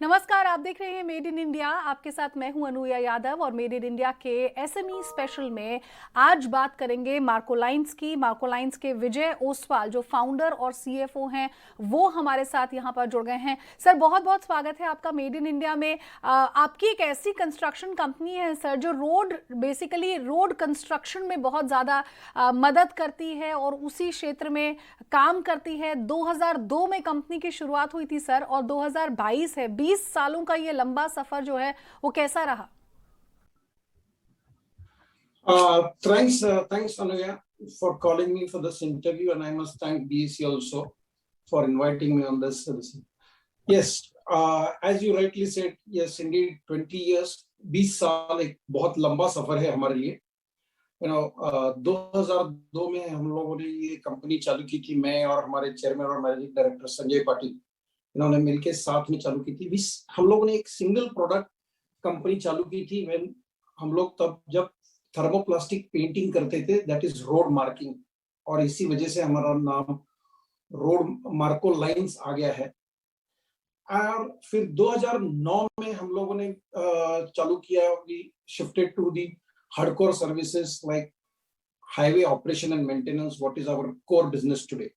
नमस्कार, आप देख रहे हैं मेड इन इंडिया। आपके साथ मैं हूं अनुया यादव और मेड इन इंडिया के एसएमई स्पेशल में आज बात करेंगे मार्कोलाइंस की। मार्कोलाइंस के विजय ओसवाल जो फाउंडर और सीएफओ हैं वो हमारे साथ यहां पर जुड़ गए हैं। सर, बहुत बहुत स्वागत है आपका मेड इन इंडिया में। आपकी एक ऐसी कंस्ट्रक्शन कंपनी है सर जो बेसिकली रोड कंस्ट्रक्शन में बहुत ज़्यादा मदद करती है और उसी क्षेत्र में काम करती है। 2002 में कंपनी की शुरुआत हुई थी सर और 2022 है। 20 सालों का ये लंबा सफर जो है वो कैसा रहा? Thanks, Anuya, for calling me for this interview, and I must thank BSC also for inviting me on this. Yes, as you rightly said, yes, indeed, 20 years, 20 साल एक बहुत लंबा सफर है हमारे लिए। 2002 में हम लोगों ने ये कंपनी चालू की थी। मैं और हमारे चेयरमैन और मैनेजिंग डायरेक्टर संजय पाटिल, इन्होंने मिलकर साथ में चालू की थी। हम लोगों ने एक सिंगल प्रोडक्ट कंपनी चालू की थी। हम लोग तब जब थर्मोप्लास्टिक पेंटिंग करते थे, दैट इज रोड मार्किंग, और इसी वजह से हमारा नाम रोड मार्को लाइंस आ गया है। और फिर 2009 में हम लोगों ने चालू किया, we shifted to the hardcore services like highway operation and maintenance, what is our core business today,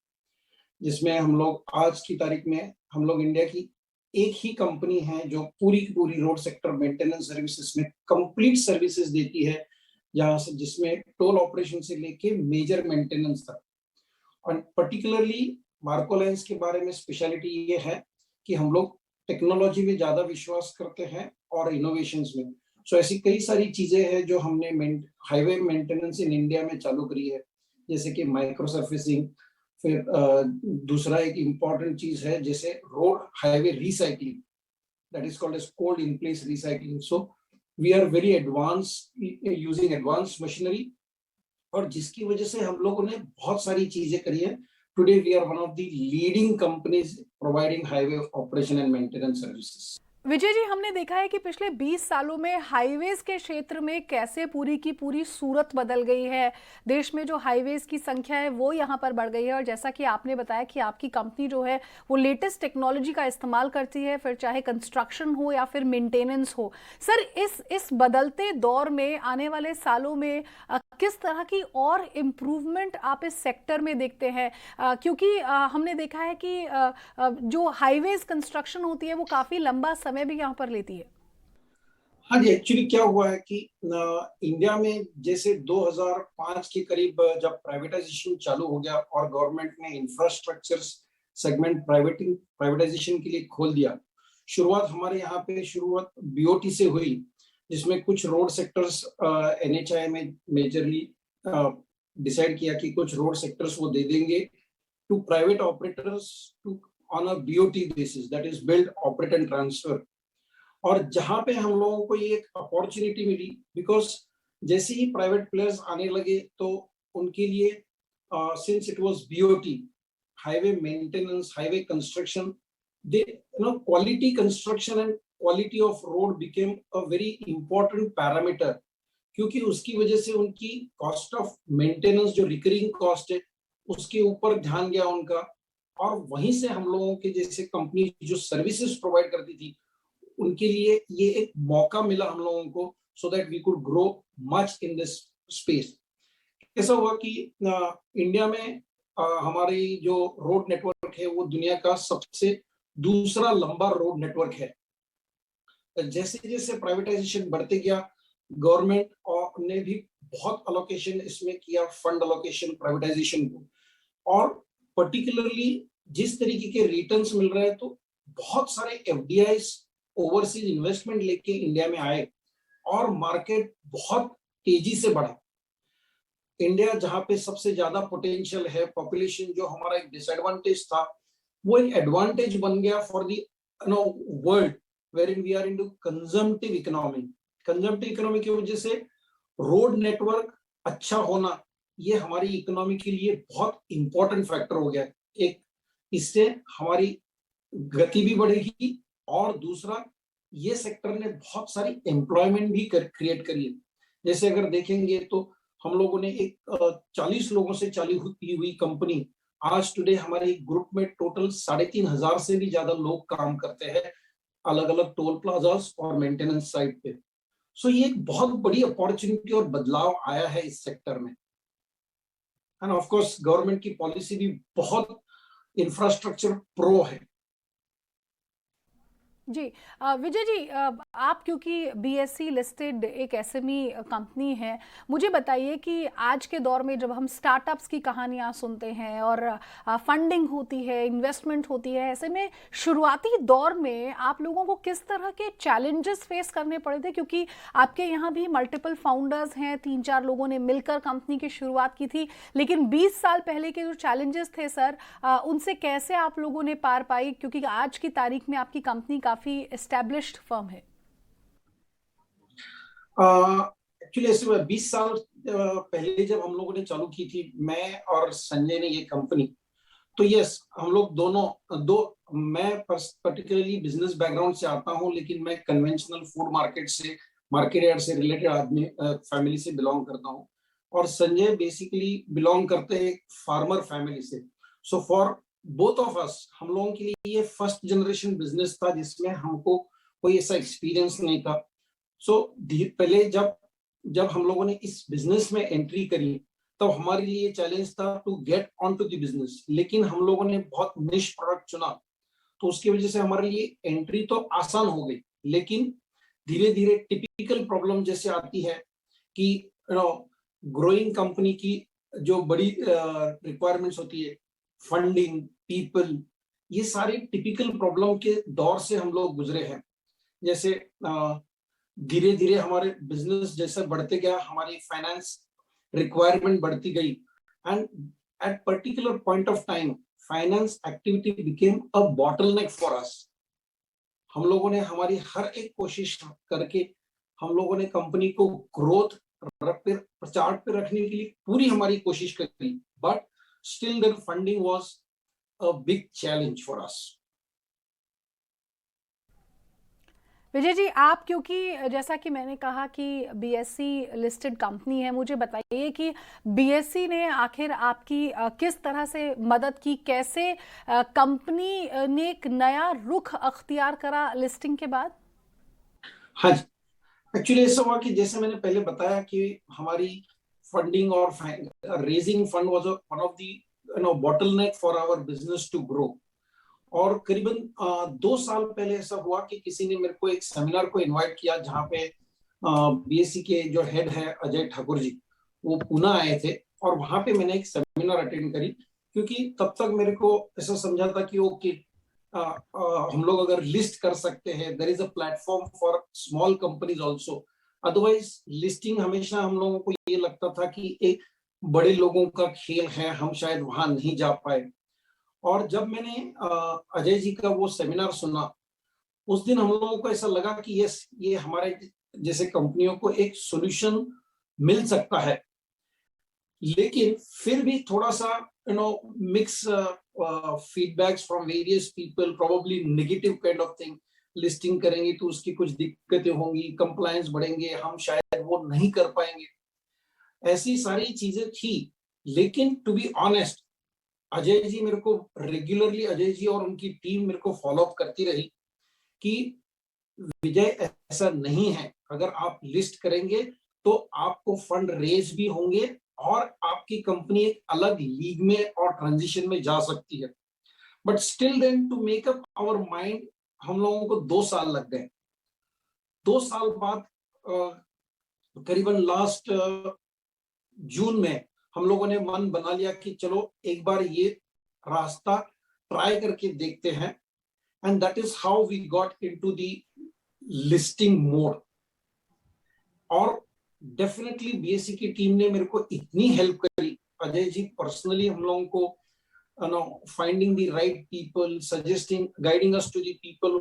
जिसमें हम लोग आज की तारीख में हम लोग इंडिया की एक ही कंपनी है जो पूरी की पूरी रोड सेक्टर मेंटेनेंस सर्विसेज में कंप्लीट सर्विसेज देती है, जहां से जिसमें टोल ऑपरेशन से लेके मेजर मेंटेनेंस तक। और पर्टिकुलरली मार्कोलाइंस के बारे में स्पेशलिटी ये है कि हम लोग टेक्नोलॉजी में ज्यादा विश्वास करते हैं और इनोवेशंस में। सो ऐसी कई सारी चीजें हैं जो हमने हाईवे मेंटेनेंस इन इंडिया में चालू करी है, जैसे कि माइक्रो सर्फेसिंग। फिर दूसरा एक इम्पॉर्टेंट चीज है जैसे road highway recycling, that is called as cold in place recycling. So we are very advance using advance machinery, और जिसकी वजह से हम लोगों ने बहुत सारी चीजें करी है। Today we are one of the leading companies providing highway operation and maintenance services. Vijay ji, हमने देखा है कि पिछले 20 सालों में हाईवेज के क्षेत्र में कैसे पूरी की पूरी सूरत बदल गई है। देश में जो हाईवेज की संख्या है वो यहाँ पर बढ़ गई है और जैसा कि आपने बताया कि आपकी कंपनी जो है वो लेटेस्ट टेक्नोलॉजी का इस्तेमाल करती है, फिर चाहे कंस्ट्रक्शन हो या फिर मेंटेनेंस हो। सर, इस बदलते दौर में आने वाले सालों में किस तरह की और इम्प्रूवमेंट आप इस सेक्टर में देखते हैं? क्योंकि हमने देखा है कि जो हाईवेज कंस्ट्रक्शन होती है वो काफ़ी लंबा समय भी यहाँ पर लेती है। हाँ जी, एक्चुअली क्या हुआ है कि इंडिया में जैसे 2005 के करीब जब प्राइवेटाइजेशन चालू हो गया और गवर्नमेंट ने इंफ्रास्ट्रक्चर सेगमेंट प्राइवेटाइजेशन के लिए खोल दिया। शुरुआत हमारे यहाँ पे बीओटी से हुई, जिसमें कुछ रोड सेक्टर्स एनएचआई में मेजरली डिसाइड किया कि कुछ रोड सेक्टर्स वो दे देंगे to private operators to on a BOT basis, that is build operate and transfer. और जहां पे हम लोगों को ये एक अपॉर्चुनिटी मिली, बिकॉज जैसे ही प्राइवेट प्लेयर्स आने लगे तो उनके लिए since it was BOT, highway maintenance, highway construction, they quality construction and quality of road became a very important parameter, क्योंकि उसकी वजह से उनकी कॉस्ट ऑफ मेंटेनेंस जो रिकरिंग कॉस्ट है उसके ऊपर ध्यान गया उनका। और वहीं से हम लोगों के जैसे कंपनी जो सर्विसेज प्रोवाइड करती थी उनके लिए ये एक मौका मिला हम लोगों को, so that we could grow much in this space. ऐसा हुआ कि इंडिया में हमारी जो रोड नेटवर्क है वो दुनिया का सबसे दूसरा लंबा रोड नेटवर्क है। जैसे जैसे प्राइवेटाइजेशन बढ़ते गया, गवर्नमेंट ने भी बहुत अलोकेशन इसमें किया, फंड अलोकेशन प्राइवेटाइजेशन को, और पर्टिकुलरली जिस तरीके के रिटर्न्स मिल रहे हैं, तो बहुत सारे एफडीआईस ओवरसीज इन्वेस्टमेंट लेके इंडिया में आए और मार्केट बहुत तेजी से बढ़ा। इंडिया जहां पे सबसे ज्यादा पोटेंशियल है, पॉपुलेशन जो हमारा एक डिसएडवांटेज था वो एक एडवांटेज बन गया for the world, where we are into consumptive economy. Consumptive economy की वजह से रोड नेटवर्क अच्छा होना ये हमारी इकोनॉमी के लिए बहुत इंपॉर्टेंट फैक्टर हो गया। एक, इससे हमारी गति भी बढ़ेगी, और दूसरा ये सेक्टर ने बहुत सारी एम्प्लॉयमेंट भी क्रिएट करी है। जैसे अगर देखेंगे तो हम लोगों ने एक 40 लोगों से चालू हुई कंपनी, आज टुडे हमारे ग्रुप में टोटल 3,500 से भी ज्यादा लोग काम करते हैं, अलग अलग टोल प्लाजास और मेंटेनेंस साइड पे। सो ये एक बहुत बड़ी अपॉर्चुनिटी और बदलाव आया है इस सेक्टर में। एंड ऑफ कोर्स गवर्नमेंट की पॉलिसी भी बहुत इंफ्रास्ट्रक्चर प्रो है। जी। विजय जी, आप क्योंकि बीएससी लिस्टेड एक एसएमई कंपनी है, मुझे बताइए कि आज के दौर में जब हम स्टार्टअप्स की कहानियां सुनते हैं और फंडिंग होती है, इन्वेस्टमेंट होती है, ऐसे में शुरुआती दौर में आप लोगों को किस तरह के चैलेंजेस फेस करने पड़े थे? क्योंकि आपके यहाँ भी मल्टीपल फाउंडर्स हैं, 3-4 लोगों ने मिलकर कंपनी की शुरुआत की थी, लेकिन 20 साल पहले के जो चैलेंजेस थे सर, उनसे कैसे आप लोगों ने पार पाई? क्योंकि आज की तारीख में आपकी कंपनी काफी एस्टैब्लिश्ड फर्म है। एक्चुअली ऐसे 20 साल पहले जब हम लोगों ने चालू की थी, मैं और संजय ने ये कंपनी, तो यस हम लोग मैं पर्टिकुलरली बिजनेस बैकग्राउंड से आता हूँ, लेकिन मैं कन्वेंशनल फूड मार्केट यार्ड से रिलेटेड आदमी फैमिली से बिलोंग करता हूँ। और संजय बेसिकली बिलोंग करते हैं फार्मर फैमिली से। So for both of us, हम लोगों के लिए ये फर्स्ट जनरेशन बिजनेस था जिसमें हमको कोई ऐसा एक्सपीरियंस नहीं था। सो पहले जब जब हम लोगों ने इस बिजनेस में एंट्री करी, तो हमारे लिए चैलेंज था to get on to the business, लेकिन हम लोगों ने बहुत निश प्रोडक्ट चुना, तो उसकी वजह से हमारे लिए एंट्री तो आसान हो गई। लेकिन धीरे धीरे टिपिकल प्रॉब्लम जैसे आती है कि ग्रोइंग कंपनी की जो बड़ी रिक्वायरमेंट्स होती है, फंडिंग, पीपल, ये सारी टिपिकल प्रॉब्लम के दौर से हम लोग गुजरे हैं। जैसे धीरे धीरे हमारे बिजनेस जैसे बढ़ते गया, हमारी फाइनेंस रिक्वायरमेंट बढ़ती गई, and at particular point of time finance activity became a bottleneck for us. हम लोगों ने हमारी हर एक कोशिश करके हम लोगों ने कंपनी को ग्रोथ प्रचार पे रखने के लिए पूरी हमारी कोशिश करी, but still the funding was a big challenge for us. Vijay ji, आप क्योंकि जैसा कि मैंने कहा कि बीएससी लिस्टेड कंपनी है, मुझे बताइए कि बीएससी ने आखिर आपकी किस तरह से मदद की? कैसे कंपनी ने एक नया रुख अख्तियार करा लिस्टिंग के बाद? हाँ जी, एक्चुअली ऐसा हुआ कि जैसे मैंने पहले बताया कि हमारी फंडिंग और raising fund was one of the bottleneck for our business to grow. और करीबन 2 साल पहले ऐसा हुआ कि किसी ने मेरे को एक सेमिनार को इनवाइट किया, जहाँ पे बीएससी के जो हेड है अजय ठाकुर जी, वो पुणे आए थे, और वहां पे मैंने एक सेमिनार अटेंड करी। क्योंकि तब तक मेरे को ऐसा समझा था कि ओके, हम लोग अगर लिस्ट कर सकते हैं, there is a platform for small companies also. Otherwise listing हमेशा हम लोगों को ये लगता था कि एक बड़े लोगों का खेल है, हम शायद वहां नहीं जा पाए। और जब मैंने अजय जी का वो सेमिनार सुना, उस दिन हम लोगों को ऐसा लगा कि यस, ये हमारे जैसे कंपनियों को एक सॉल्यूशन मिल सकता है। लेकिन फिर भी थोड़ा सा mix feedbacks from various people, probably negative kind of thing. Listing करेंगे तो उसकी कुछ दिक्कतें होंगी, कंप्लायंस बढ़ेंगे, हम शायद वो नहीं कर पाएंगे, ऐसी सारी चीजें थी। लेकिन to be honest, Ajay ji मेरे को रेगुलरली, अजय जी और उनकी टीम मेरे को फॉलो अप करती रही कि विजय ऐसा नहीं है, अगर आप लिस्ट करेंगे तो आपको फंड रेज भी होंगे और आपकी कंपनी एक अलग लीग में और ट्रांजिशन में जा सकती है। But still then to make up our mind, हम लोगों को 2 साल लग गए। 2 साल बाद करीबन लास्ट जून में हम लोगों ने मन बना लिया कि चलो एक बार ये रास्ता ट्राई करके देखते हैं, and that is how we got into the listing mode. और डेफिनेटली बीएससी की टीम ने मेरे को इतनी हेल्प करी, अजय जी पर्सनली हम लोगों को finding the right people, guiding us to the people,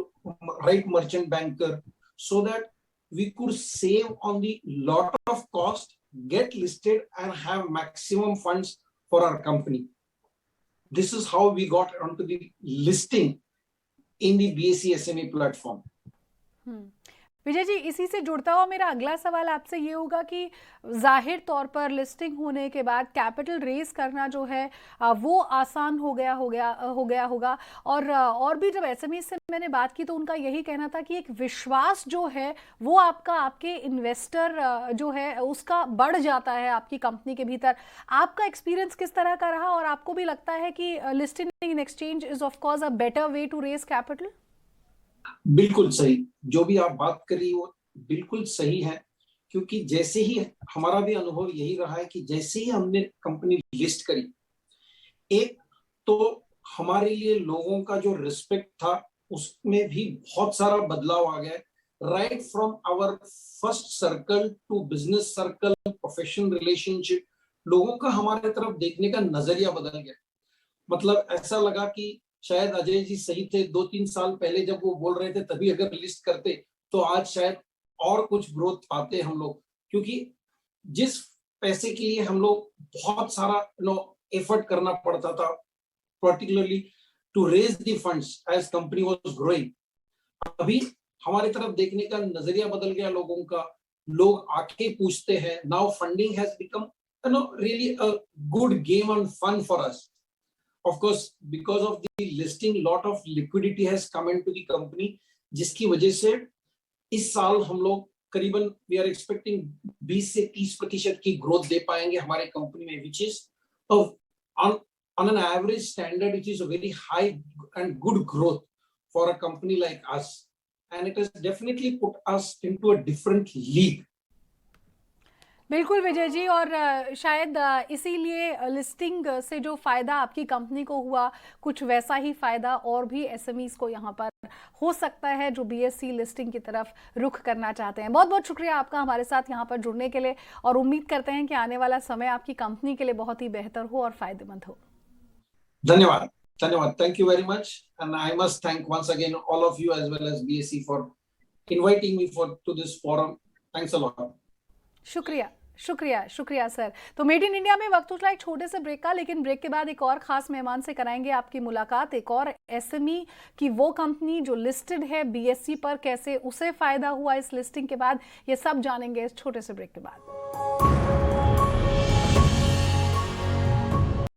right merchant banker, so that we could save on the lot of cost, get listed, and have maximum funds for our company. This is how we got onto the listing in the BSE SME platform. Vijay ji, इसी से जुड़ता हुआ मेरा अगला सवाल आपसे ये होगा कि जाहिर तौर पर लिस्टिंग होने के बाद कैपिटल रेज करना जो है वो आसान हो गया होगा। और भी जब एसएमई से मैंने बात की तो उनका यही कहना था कि एक विश्वास जो है वो आपके इन्वेस्टर जो है उसका बढ़ जाता है आपकी कंपनी के भीतर। आपका एक्सपीरियंस किस तरह का रहा, और आपको भी लगता है कि listing in exchange is of course a better way to raise capital? बिल्कुल सही। जो भी आप बात करी वो बिल्कुल सही है, क्योंकि जैसे ही हमारा भी अनुभव यही रहा है कि जैसे ही हमने कंपनी लिस्ट करी, एक तो हमारे लिए लोगों का जो रिस्पेक्ट था उसमें भी बहुत सारा बदलाव आ गया है। Right from our first circle to business circle, professional relationship, लोगों का हमारे तरफ देखने का नजरिया बदल गया। मतलब ऐसा लगा कि शायद अजय जी सही थे, 2-3 साल पहले जब वो बोल रहे थे तभी अगर लिस्ट करते तो आज शायद और कुछ ग्रोथ पाते हम लोग। क्योंकि जिस पैसे के लिए हम लोग बहुत सारा एफर्ट करना पड़ता था, particularly to raise the funds as company was growing, अभी हमारी तरफ देखने का नजरिया बदल गया लोगों का। लोग आके पूछते हैं। Now funding has become really a good game and fun for us. Of course, because of the listing, lot of liquidity has come into the company, जिसकी वजह से इस साल हम लोग करीबन वी आर एक्सपेक्टिंग 20 से 30% की ग्रोथ दे पाएंगे हमारे कंपनी में, which is on an average standard, which is a very high and good growth for a company like us, and it has definitely put us into a different league. बिल्कुल विजय जी, और शायद इसीलिए listing से जो फ़ायदा आपकी company को हुआ, कुछ वैसा ही फ़ायदा और भी एसएमईज को यहाँ पर हो सकता है जो बीएससी लिस्टिंग की तरफ रुख करना चाहते हैं। बहुत बहुत शुक्रिया आपका हमारे साथ यहाँ पर जुड़ने के लिए, और उम्मीद करते हैं कि आने वाला समय आपकी कंपनी के लिए बहुत ही बेहतर हो और फ़ायदेमंद हो। धन्यवाद, धन्यवाद, thank you very much, and I must thank once again all of you as well as BSc for inviting me for to this forum. Thanks a lot. शुक्रिया, शुक्रिया, शुक्रिया सर। तो मेड इन इंडिया में वक्त उठा एक छोटे से ब्रेक का, लेकिन ब्रेक के बाद एक और खास मेहमान से कराएंगे आपकी मुलाकात। एक और एसएमई की वो कंपनी जो लिस्टेड है बीएससी पर, कैसे उसे फायदा हुआ इस लिस्टिंग के बाद, ये सब जानेंगे इस छोटे से ब्रेक के बाद।